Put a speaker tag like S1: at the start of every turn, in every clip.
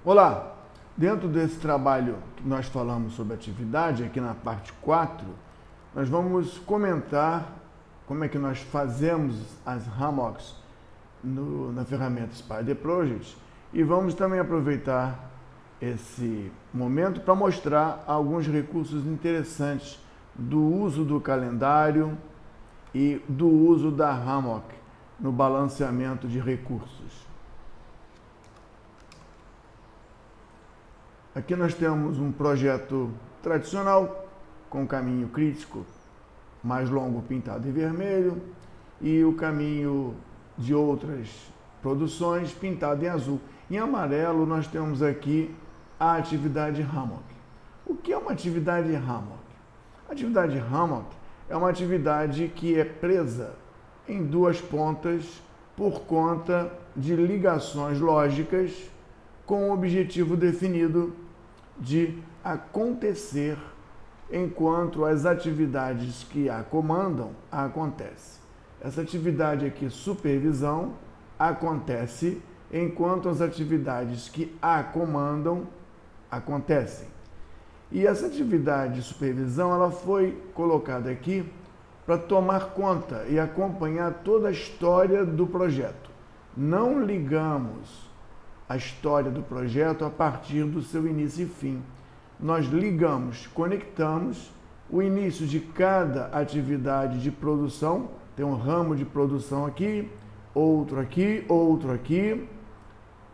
S1: Olá! Dentro desse trabalho que nós falamos sobre atividade, aqui na parte 4, nós vamos comentar como é que nós fazemos as hammocks na ferramenta Spider Project e vamos também aproveitar esse momento para mostrar alguns recursos interessantes do uso do calendário e do uso da hammock no balanceamento de recursos. Aqui nós temos um projeto tradicional com caminho crítico mais longo pintado em vermelho e o caminho de outras produções pintado em azul. Em amarelo nós temos aqui a atividade hammock. O que é uma atividade hammock? A atividade hammock é uma atividade que é presa em duas pontas por conta de ligações lógicas com o objetivo definido de acontecer enquanto as atividades que a comandam acontecem. Essa atividade aqui, supervisão, acontece enquanto as atividades que a comandam acontecem. E essa atividade de supervisão ela foi colocada aqui para tomar conta e acompanhar toda a história do projeto. Não ligamos a história do projeto a partir do seu início e fim. Nós ligamos, conectamos o início de cada atividade de produção, tem um ramo de produção aqui, outro aqui, outro aqui,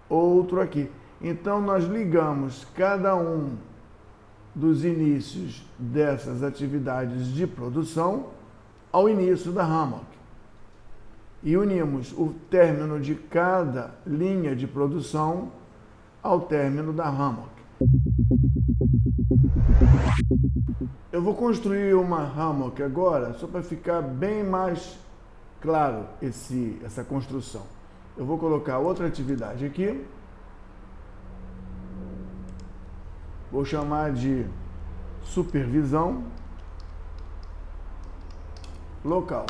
S1: outro aqui. Então nós ligamos cada um dos inícios dessas atividades de produção ao início da hammock. E unimos o término de cada linha de produção ao término da hammock. Eu vou construir uma hammock agora, só para ficar bem mais claro essa construção. Eu vou colocar outra atividade aqui. Vou chamar de supervisão local.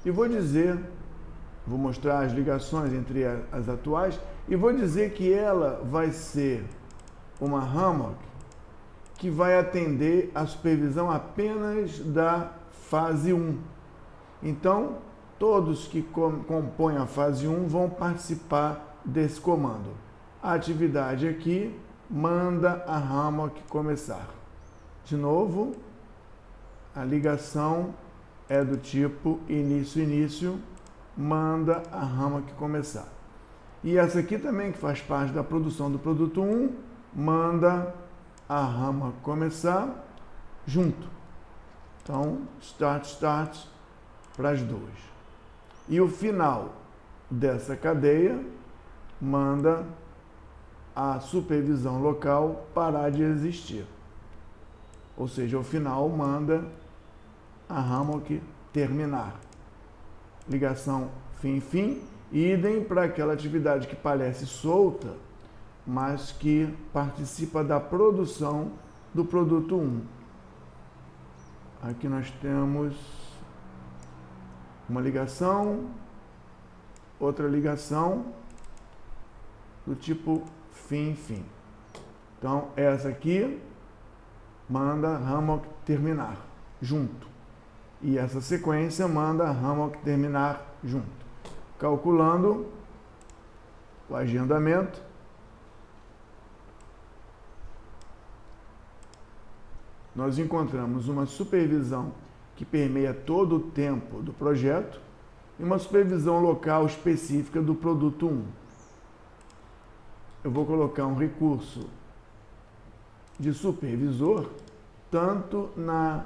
S1: E vou mostrar as ligações entre as atuais, e vou dizer que ela vai ser uma hammock que vai atender a supervisão apenas da fase 1. Então, todos que compõem a fase 1 vão participar desse comando. A atividade aqui manda a hammock começar. De novo, a ligação é do tipo início, manda a hammock começar. E essa aqui também, que faz parte da produção do produto 1, manda a hammock começar junto. Então, start para as duas. E o final dessa cadeia manda a supervisão local parar de existir. Ou seja, o final manda a hammock terminar. Ligação fim, idem para aquela atividade que parece solta, mas que participa da produção do produto 1. Aqui nós temos uma ligação, outra ligação do tipo fim. Então, essa aqui manda a hammock terminar junto. E essa sequência manda a hammock terminar junto. Calculando o agendamento, nós encontramos uma supervisão que permeia todo o tempo do projeto e uma supervisão local específica do produto 1. Eu vou colocar um recurso de supervisor tanto na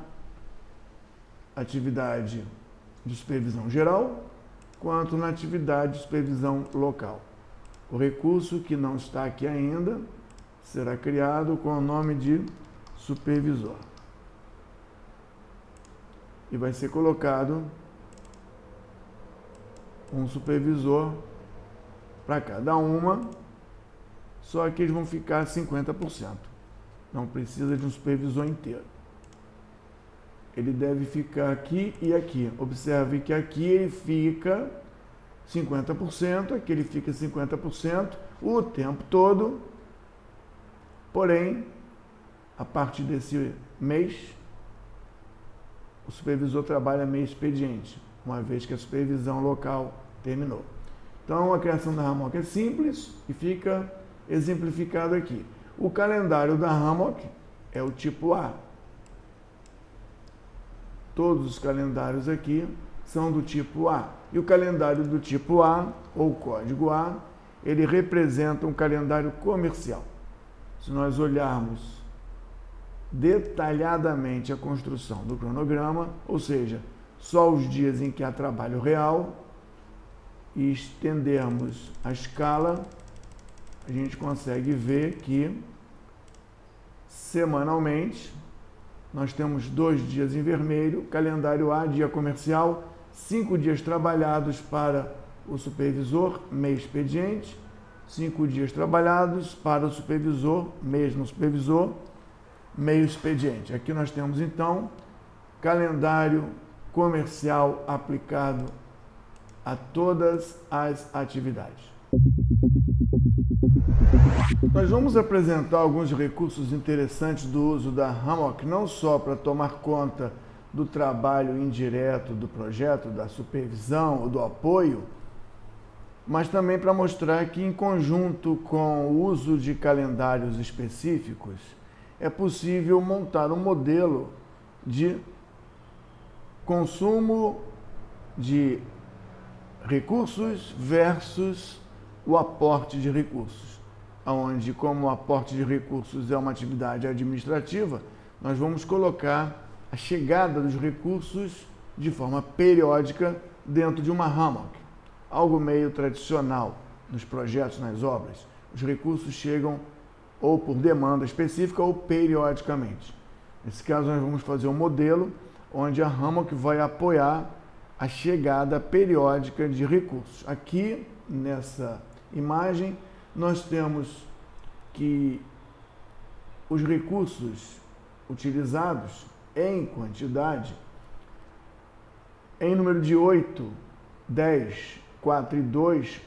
S1: atividade de supervisão geral quanto na atividade de supervisão local. O recurso que não está aqui ainda será criado com o nome de supervisor. E vai ser colocado um supervisor para cada uma, só que eles vão ficar 50%. Não precisa de um supervisor inteiro. Ele deve ficar aqui e aqui. Observe que aqui ele fica 50%, aqui ele fica 50% o tempo todo, porém, a partir desse mês, o supervisor trabalha meio expediente, uma vez que a supervisão local terminou. Então, a criação da Hammock é simples e fica exemplificado aqui. O calendário da Hammock é o tipo A. Todos os calendários aqui são do tipo A. E o calendário do tipo A, ou código A, ele representa um calendário comercial. Se nós olharmos detalhadamente a construção do cronograma, ou seja, só os dias em que há trabalho real, e estendermos a escala, a gente consegue ver que semanalmente nós temos 2 dias em vermelho, calendário A, dia comercial, 5 dias trabalhados para o supervisor, mês expediente, 5 dias trabalhados para o supervisor, mês no supervisor, meio expediente. Aqui nós temos então calendário comercial aplicado a todas as atividades. Nós vamos apresentar alguns recursos interessantes do uso da Hammock, não só para tomar conta do trabalho indireto do projeto, da supervisão ou do apoio, mas também para mostrar que, em conjunto com o uso de calendários específicos, é possível montar um modelo de consumo de recursos versus o aporte de recursos, onde, como o aporte de recursos é uma atividade administrativa, nós vamos colocar a chegada dos recursos de forma periódica dentro de uma Hammock, algo meio tradicional nos projetos, nas obras. Os recursos chegam ou por demanda específica ou periodicamente. Nesse caso, nós vamos fazer um modelo onde a Hammock vai apoiar a chegada periódica de recursos. Aqui, nessa imagem, nós temos que os recursos utilizados em quantidade, em número de 8, 10, 4 e 2,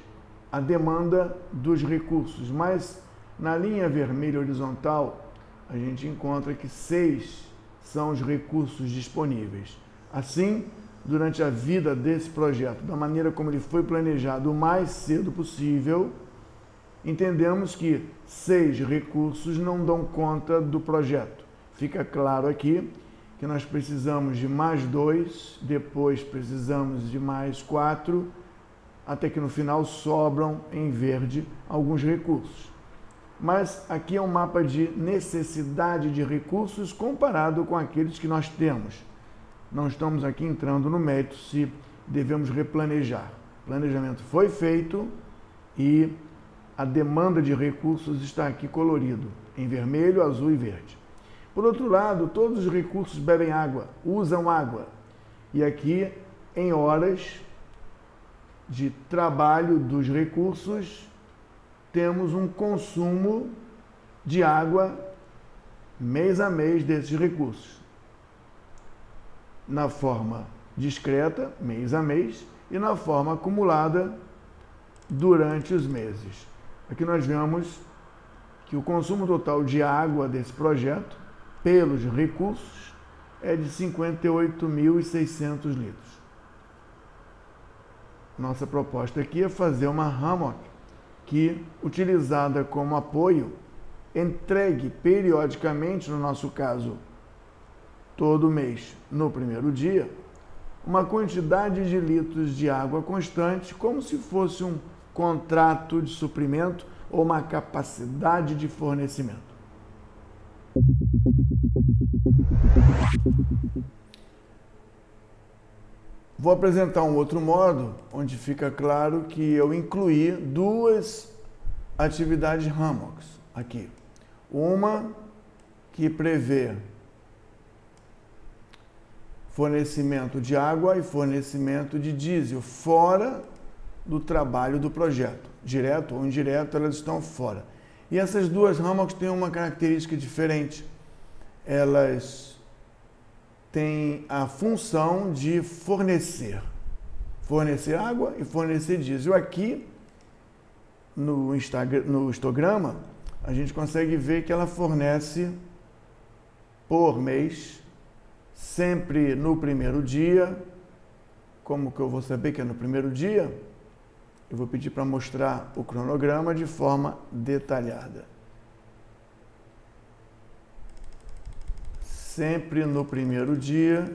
S1: a demanda dos recursos, mas na linha vermelha horizontal, a gente encontra que 6 são os recursos disponíveis. Assim, durante a vida desse projeto, da maneira como ele foi planejado o mais cedo possível, entendemos que 6 recursos não dão conta do projeto. Fica claro aqui que nós precisamos de mais 2, depois precisamos de mais 4, até que no final sobram em verde alguns recursos. Mas aqui é um mapa de necessidade de recursos comparado com aqueles que nós temos. Não estamos aqui entrando no mérito se devemos replanejar. O planejamento foi feito e a demanda de recursos está aqui colorido, em vermelho, azul e verde. Por outro lado, todos os recursos bebem água, usam água. E aqui, em horas de trabalho dos recursos, temos um consumo de água mês a mês desses recursos. Na forma discreta, mês a mês, e na forma acumulada durante os meses. Aqui nós vemos que o consumo total de água desse projeto, pelos recursos, é de 58.600 litros. Nossa proposta aqui é fazer uma Hammock que, utilizada como apoio, entregue periodicamente, no nosso caso, todo mês, no primeiro dia, uma quantidade de litros de água constante, como se fosse um contrato de suprimento ou uma capacidade de fornecimento. Vou apresentar um outro modo, onde fica claro que eu incluí 2 atividades Hammocks aqui. Uma que prevê fornecimento de água e fornecimento de diesel fora do trabalho do projeto. Direto ou indireto, elas estão fora. E essas 2 Hammocks têm uma característica diferente. Elas têm a função de fornecer fornecer água e fornecer diesel. Aqui, no histograma, a gente consegue ver que ela fornece por mês, sempre no primeiro dia. Como que eu vou saber que é no primeiro dia? Eu vou pedir para mostrar o cronograma de forma detalhada. Sempre no primeiro dia.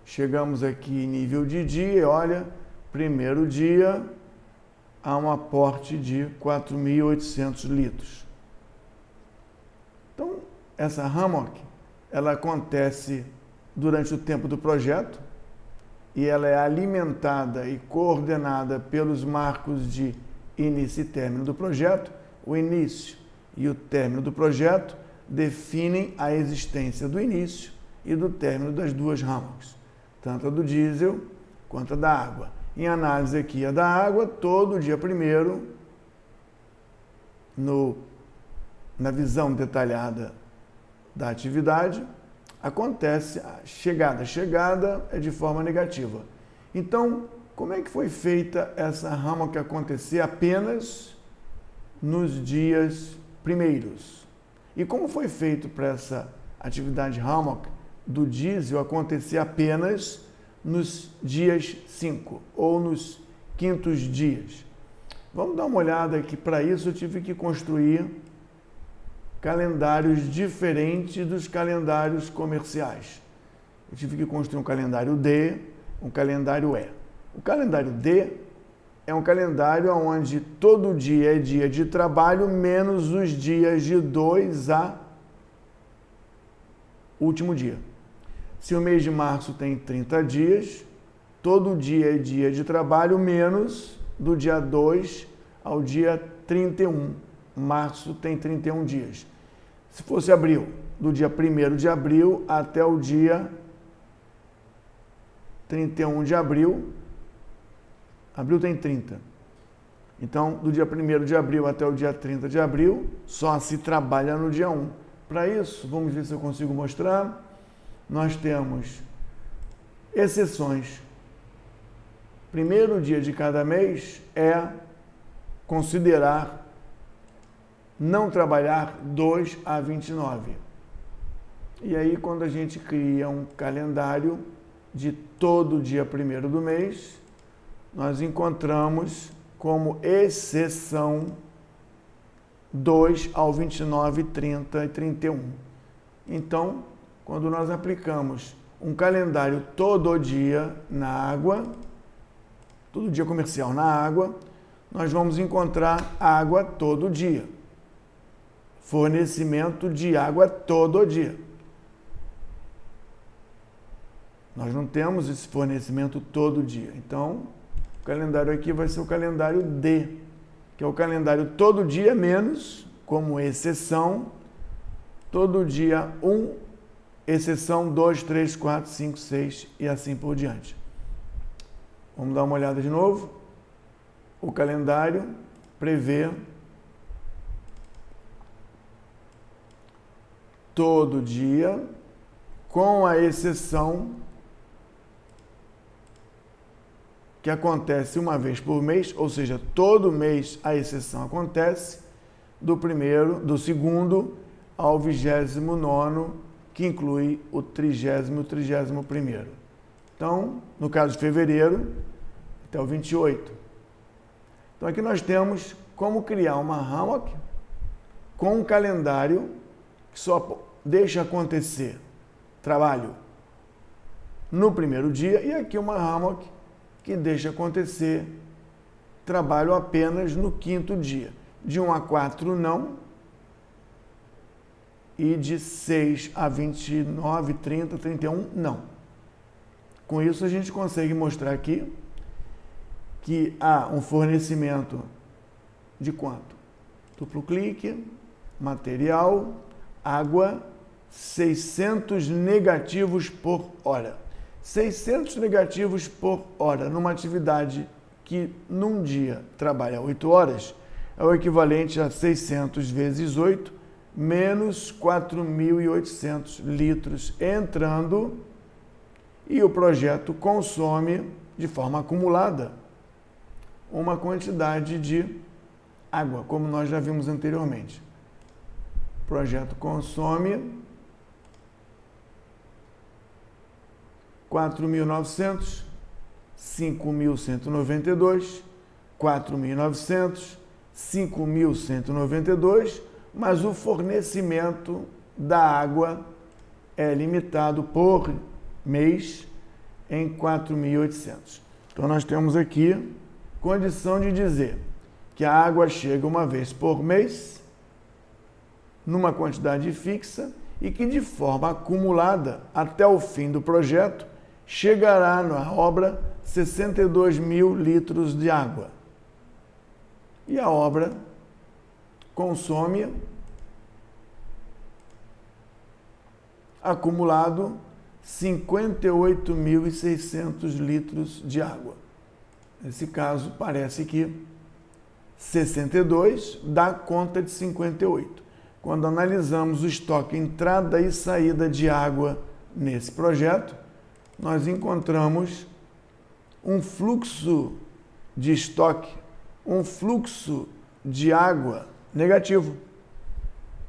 S1: Chegamos aqui em nível de dia, olha, primeiro dia há um aporte de 4.800 litros. Então, essa hammock, ela acontece durante o tempo do projeto e ela é alimentada e coordenada pelos marcos de início e término do projeto. O início e o término do projeto definem a existência do início e do término das duas hammocks, tanto a do diesel quanto a da água. Em análise aqui, a da água, todo dia primeiro, na visão detalhada da atividade, acontece a chegada. A chegada é de forma negativa. Então, como é que foi feita essa hammock acontecer apenas nos dias primeiros? E como foi feito para essa atividade hammock do diesel acontecer apenas nos dias 5 ou nos quintos dias? Vamos dar uma olhada aqui. Para isso eu tive que construir calendários diferentes dos calendários comerciais. Eu tive que construir um calendário D, um calendário E. O calendário D é um calendário onde todo dia é dia de trabalho, menos os dias de 2 a último dia. Se o mês de março tem 30 dias, todo dia é dia de trabalho, menos do dia 2 ao dia 31. Março tem 31 dias. Se fosse abril, do dia 1º de abril até o dia 31 de abril, abril tem 30. Então, do dia 1º de abril até o dia 30 de abril, só se trabalha no dia 1. Para isso, vamos ver se eu consigo mostrar. Nós temos exceções. Primeiro dia de cada mês é considerar não trabalhar 2 a 29. E aí, quando a gente cria um calendário de todo dia 1º do mês, nós encontramos como exceção 2 ao 29, 30 e 31. Então, quando nós aplicamos um calendário todo dia na água, todo dia comercial na água, nós vamos encontrar água todo dia. Fornecimento de água todo dia. Nós não temos esse fornecimento todo dia. Então, o calendário aqui vai ser o calendário D, que é o calendário todo dia menos, como exceção, todo dia 1, exceção 2, 3, 4, 5, 6 e assim por diante. Vamos dar uma olhada de novo. O calendário prevê todo dia, com a exceção que acontece uma vez por mês, ou seja, todo mês a exceção acontece, do segundo ao 29º, que inclui o 30º e o 31º. Então, no caso de fevereiro, até o 28. Então, aqui nós temos como criar uma hammock com um calendário que só deixa acontecer trabalho no primeiro dia, e aqui uma hammock que deixa acontecer trabalho apenas no quinto dia. De 1 a 4 não, e de 6 a 29, 30, 31 não. Com isso a gente consegue mostrar aqui que há um fornecimento de quanto? Duplo clique, material, água, 600 negativos por hora. 600 negativos por hora numa atividade que num dia trabalha 8 horas é o equivalente a 600 vezes 8, menos 4.800 litros entrando e o projeto consome de forma acumulada uma quantidade de água, como nós já vimos anteriormente. O projeto consome 4.900, 5.192, 4.900, 5.192, mas o fornecimento da água é limitado por mês em 4.800. Então, nós temos aqui condição de dizer que a água chega uma vez por mês, numa quantidade fixa, e que de forma acumulada, até o fim do projeto, chegará na obra 62.000 litros de água. E a obra consome acumulado 58.600 litros de água. Nesse caso, parece que 62 dá conta de 58. Quando analisamos o estoque entrada e saída de água nesse projeto, nós encontramos um fluxo de estoque, um fluxo de água negativo.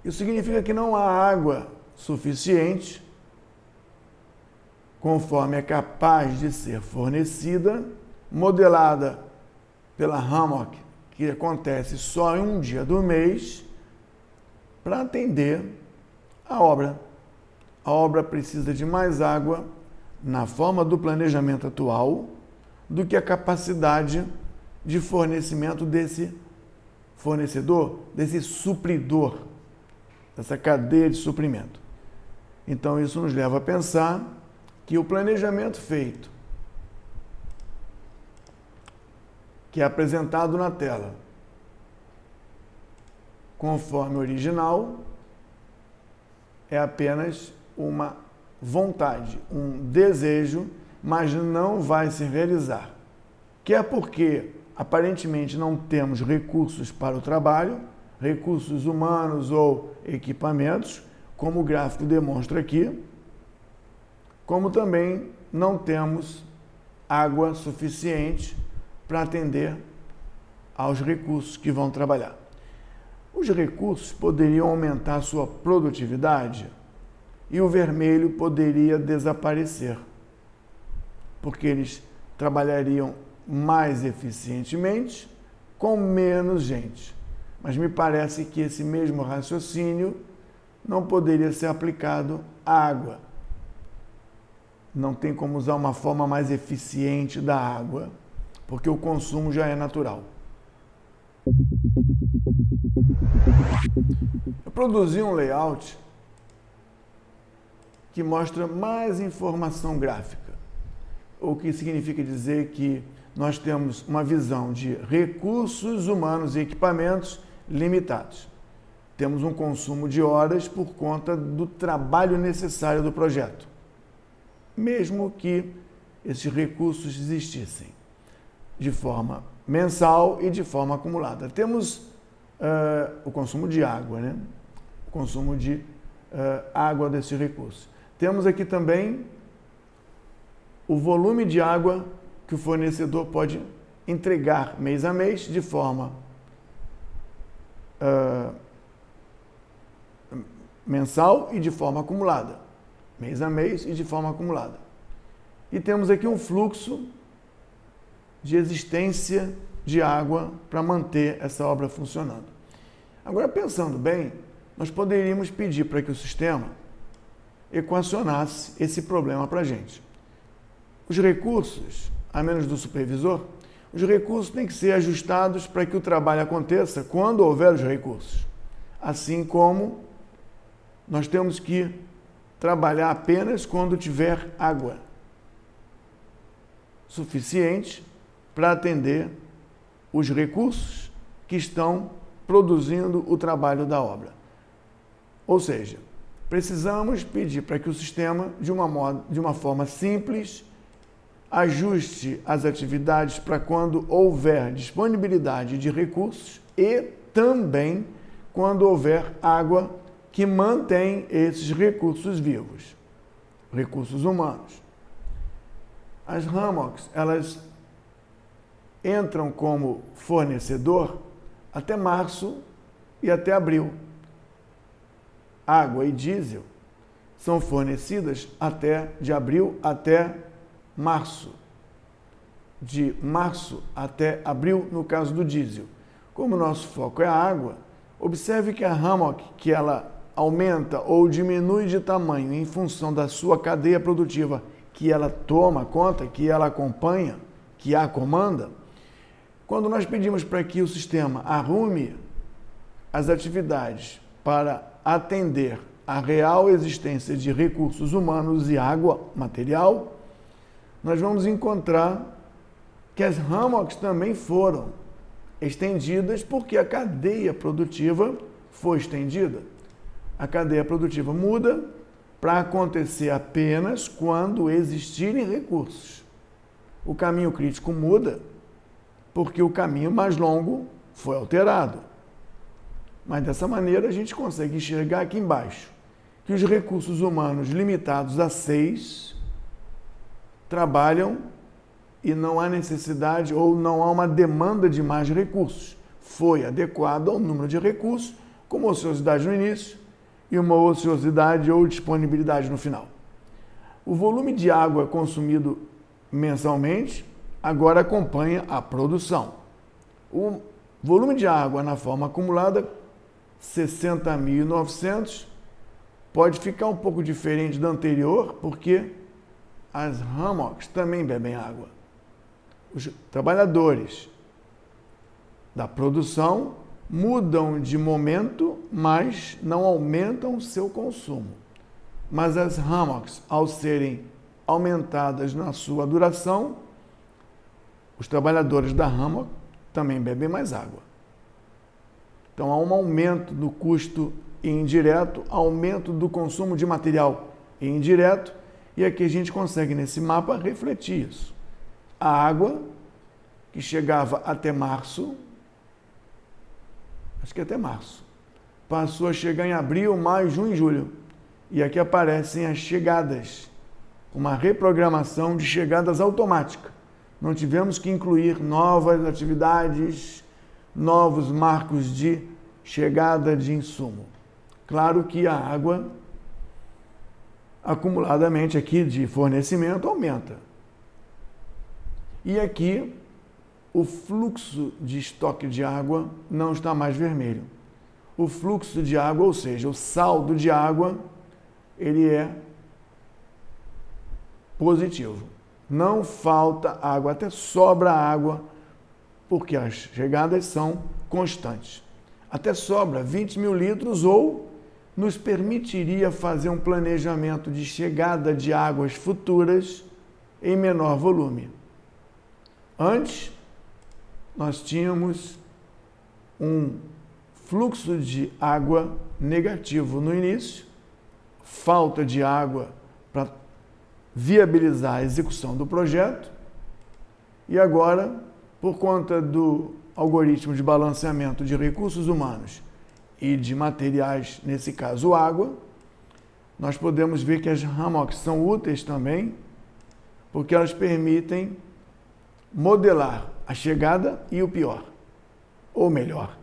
S1: Isso significa que não há água suficiente, conforme é capaz de ser fornecida, modelada pela Hammock, que acontece só em um dia do mês, para atender a obra. A obra precisa de mais água na forma do planejamento atual do que a capacidade de fornecimento desse fornecedor, desse supridor, dessa cadeia de suprimento. Então, isso nos leva a pensar que o planejamento feito, que é apresentado na tela, conforme o original, é apenas uma vontade, um desejo, mas não vai se realizar. Quer porque, aparentemente, não temos recursos para o trabalho, recursos humanos ou equipamentos, como o gráfico demonstra aqui, como também não temos água suficiente para atender aos recursos que vão trabalhar. Os recursos poderiam aumentar a sua produtividade e o vermelho poderia desaparecer, porque eles trabalhariam mais eficientemente com menos gente. Mas me parece que esse mesmo raciocínio não poderia ser aplicado à água. Não tem como usar uma forma mais eficiente da água, porque o consumo já é natural. Eu produzi um layout que mostra mais informação gráfica, o que significa dizer que nós temos uma visão de recursos humanos e equipamentos limitados. Temos um consumo de horas por conta do trabalho necessário do projeto, mesmo que esses recursos existissem de forma mensal e de forma acumulada. Temos o consumo de água, né? O consumo de água desses recursos. Temos aqui também o volume de água que o fornecedor pode entregar mês a mês de forma mensal e de forma acumulada. Mês a mês e de forma acumulada. E temos aqui um fluxo de existência de água para manter essa obra funcionando. Agora, pensando bem, nós poderíamos pedir para que o sistema equacionasse esse problema para a gente. Os recursos, a menos do supervisor, os recursos têm que ser ajustados para que o trabalho aconteça quando houver os recursos. Assim como nós temos que trabalhar apenas quando tiver água suficiente para atender os recursos que estão produzindo o trabalho da obra. Ou seja, precisamos pedir para que o sistema, de uma forma simples, ajuste as atividades para quando houver disponibilidade de recursos e também quando houver água que mantém esses recursos vivos, recursos humanos. As hammocks, elas entram como fornecedor até março e até abril. Água e diesel são fornecidas de abril até março. De março até abril, no caso do diesel. Como o nosso foco é a água, observe que a hammock, que ela aumenta ou diminui de tamanho em função da sua cadeia produtiva, que ela toma conta, que ela acompanha, que a comanda, quando nós pedimos para que o sistema arrume as atividades para atender à real existência de recursos humanos e água, material, nós vamos encontrar que as hammocks também foram estendidas porque a cadeia produtiva foi estendida. A cadeia produtiva muda para acontecer apenas quando existirem recursos. O caminho crítico muda porque o caminho mais longo foi alterado. Mas dessa maneira a gente consegue enxergar aqui embaixo que os recursos humanos limitados a 6 trabalham e não há necessidade ou não há uma demanda de mais recursos. Foi adequado ao número de recursos, com uma ociosidade no início e uma ociosidade ou disponibilidade no final. O volume de água consumido mensalmente agora acompanha a produção. O volume de água na forma acumulada, 60.900, pode ficar um pouco diferente da anterior, porque as hammocks também bebem água. Os trabalhadores da produção mudam de momento, mas não aumentam seu consumo. Mas as hammocks, ao serem aumentadas na sua duração, os trabalhadores da hammock também bebem mais água. Então há um aumento do custo indireto, aumento do consumo de material indireto, e aqui a gente consegue nesse mapa refletir isso. A água, que chegava até março, acho que até março, passou a chegar em abril, maio, junho e julho. E aqui aparecem as chegadas, uma reprogramação de chegadas automática. Não tivemos que incluir novas atividades, novos marcos de chegada de insumo. Claro que a água, acumuladamente aqui de fornecimento, aumenta. E aqui, o fluxo de estoque de água não está mais vermelho. O fluxo de água, ou seja, o saldo de água, ele é positivo. Não falta água, até sobra água, porque as chegadas são constantes. Até sobra 20.000 litros ou nos permitiria fazer um planejamento de chegada de águas futuras em menor volume. Antes, nós tínhamos um fluxo de água negativo no início, falta de água para viabilizar a execução do projeto, e agora, por conta do algoritmo de balanceamento de recursos humanos e de materiais, nesse caso água, nós podemos ver que as hammocks são úteis também, porque elas permitem modelar a chegada e o pior, ou melhor,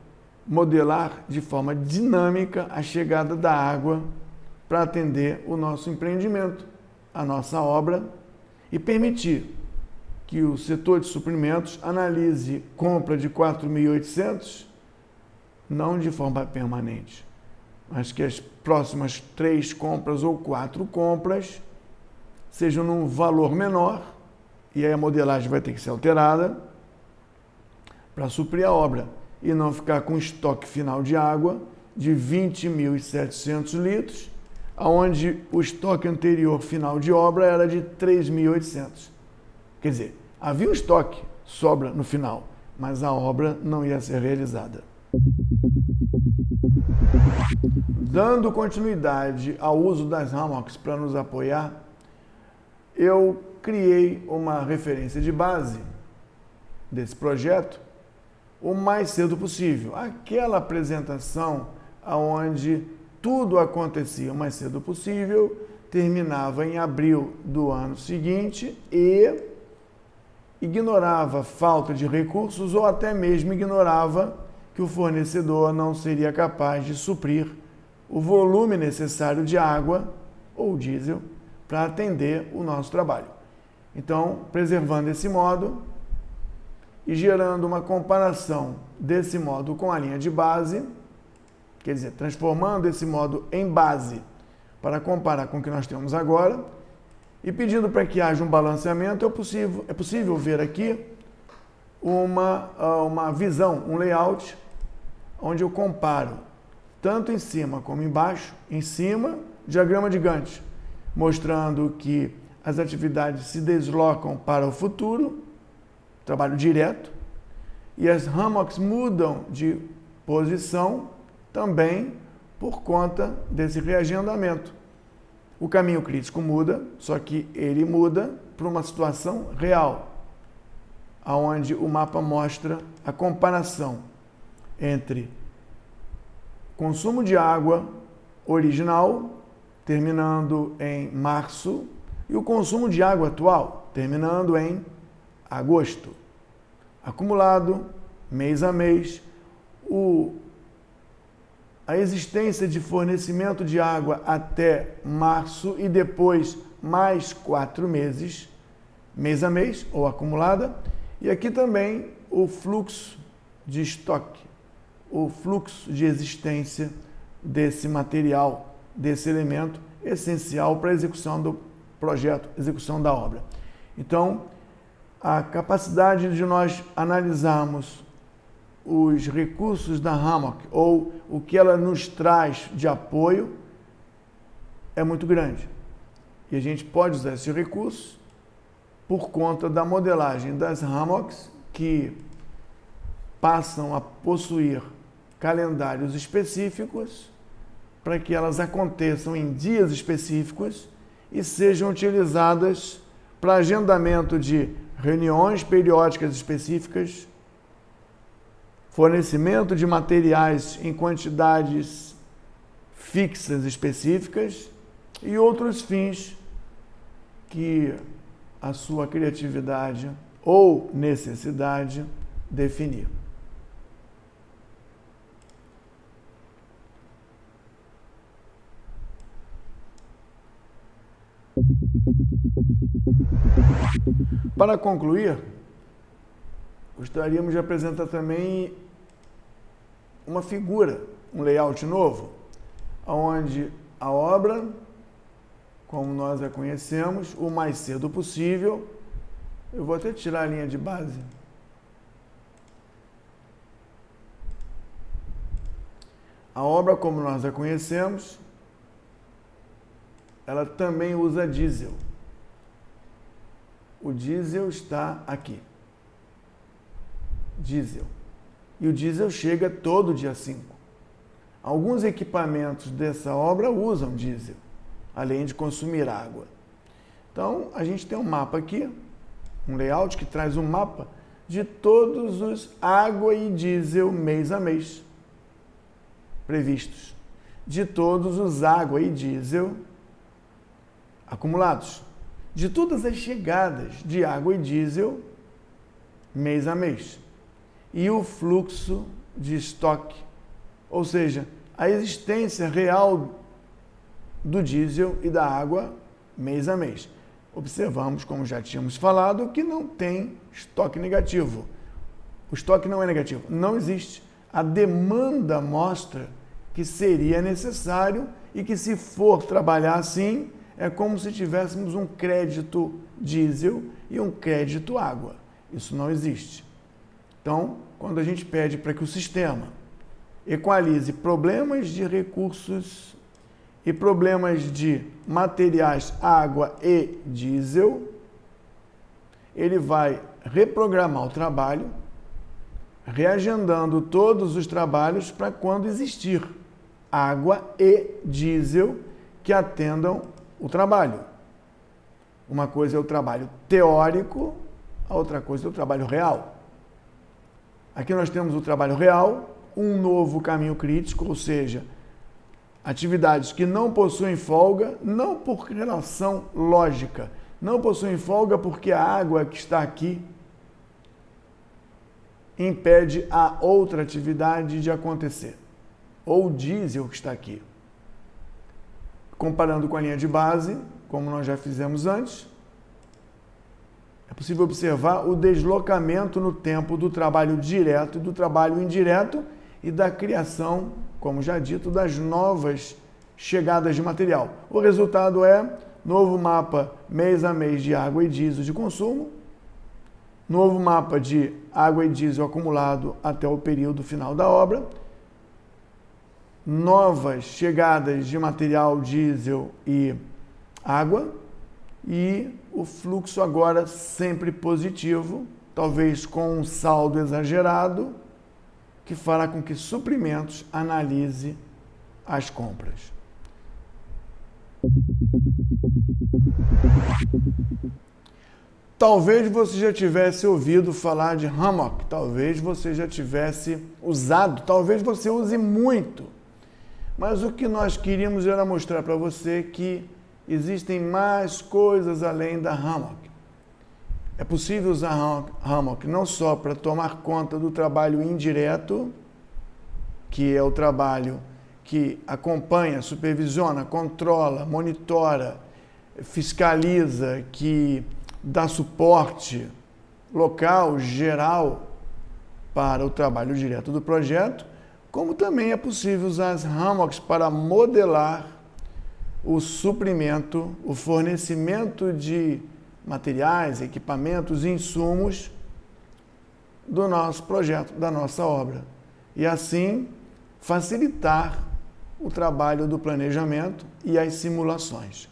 S1: modelar de forma dinâmica a chegada da água para atender o nosso empreendimento, a nossa obra, e permitir que o setor de suprimentos analise compra de 4.800, não de forma permanente, mas que as próximas 3 compras ou 4 compras sejam num valor menor, e aí a modelagem vai ter que ser alterada para suprir a obra e não ficar com estoque final de água de 20.700 litros, onde o estoque anterior final de obra era de 3.800. Quer dizer, havia um estoque, sobra no final, mas a obra não ia ser realizada. Dando continuidade ao uso das hammocks para nos apoiar, eu criei uma referência de base desse projeto o mais cedo possível. Aquela apresentação onde tudo acontecia o mais cedo possível terminava em abril do ano seguinte e ignorava falta de recursos ou até mesmo ignorava que o fornecedor não seria capaz de suprir o volume necessário de água ou diesel para atender o nosso trabalho. Então, preservando esse modo e gerando uma comparação desse modo com a linha de base, quer dizer, transformando esse modo em base para comparar com o que nós temos agora e pedindo para que haja um balanceamento, é possível ver aqui uma visão, um layout, onde eu comparo tanto em cima como embaixo. Em cima, diagrama de Gantt, mostrando que as atividades se deslocam para o futuro, trabalho direto, e as hammocks mudam de posição também por conta desse reagendamento. O caminho crítico muda, só que ele muda para uma situação real, onde o mapa mostra a comparação entre consumo de água original, terminando em março, e o consumo de água atual, terminando em agosto. Acumulado, mês a mês, a existência de fornecimento de água até março e depois mais 4 meses, mês a mês ou acumulada, e aqui também o fluxo de estoque, o fluxo de existência desse material, desse elemento essencial para a execução do projeto, execução da obra. Então, a capacidade de nós analisarmos os recursos da hammock ou o que ela nos traz de apoio é muito grande. E a gente pode usar esse recurso por conta da modelagem das hammocks, que passam a possuir calendários específicos para que elas aconteçam em dias específicos e sejam utilizadas para agendamento de reuniões periódicas específicas, fornecimento de materiais em quantidades fixas específicas e outros fins que a sua criatividade ou necessidade definir. Para concluir, gostaríamos de apresentar também uma figura, um layout novo, onde a obra, como nós a conhecemos, o mais cedo possível. Eu vou até tirar a linha de base. A obra, como nós a conhecemos, ela também usa diesel. O diesel está aqui. Diesel. E o diesel chega todo dia 5. Alguns equipamentos dessa obra usam diesel, além de consumir água. Então, a gente tem um mapa aqui, um layout que traz um mapa de todos os água e diesel mês a mês previstos, de todos os água e diesel acumulados, de todas as chegadas de água e diesel mês a mês, e o fluxo de estoque, ou seja, a existência real do diesel e da água mês a mês. Observamos, como já tínhamos falado, que não tem estoque negativo. O estoque não é negativo, não existe. A demanda mostra que seria necessário e que, se for trabalhar assim, é como se tivéssemos um crédito diesel e um crédito água. Isso não existe. Então, quando a gente pede para que o sistema equalize problemas de recursos e problemas de materiais, água e diesel, ele vai reprogramar o trabalho, reagendando todos os trabalhos para quando existir água e diesel que atendam o trabalho. Uma coisa é o trabalho teórico, a outra coisa é o trabalho real. Aqui nós temos o trabalho real, um novo caminho crítico, ou seja, atividades que não possuem folga, não por relação lógica, não possuem folga porque a água que está aqui impede a outra atividade de acontecer, ou o diesel que está aqui. Comparando com a linha de base, como nós já fizemos antes, é possível observar o deslocamento no tempo do trabalho direto e do trabalho indireto e da criação, como já dito, das novas chegadas de material. O resultado é novo mapa mês a mês de água e diesel de consumo, novo mapa de água e diesel acumulado até o período final da obra, novas chegadas de material diesel e água, e o fluxo agora sempre positivo, talvez com um saldo exagerado, que fará com que Suprimentos analise as compras. Talvez você já tivesse ouvido falar de hammock, talvez você já tivesse usado, talvez você use muito. Mas o que nós queríamos era mostrar para você que existem mais coisas além da hammock. É possível usar hammock não só para tomar conta do trabalho indireto, que é o trabalho que acompanha, supervisiona, controla, monitora, fiscaliza, que dá suporte local, geral, para o trabalho direto do projeto, como também é possível usar as hammocks para modelar o suprimento, o fornecimento de materiais, equipamentos e insumos do nosso projeto, da nossa obra. E assim facilitar o trabalho do planejamento e as simulações.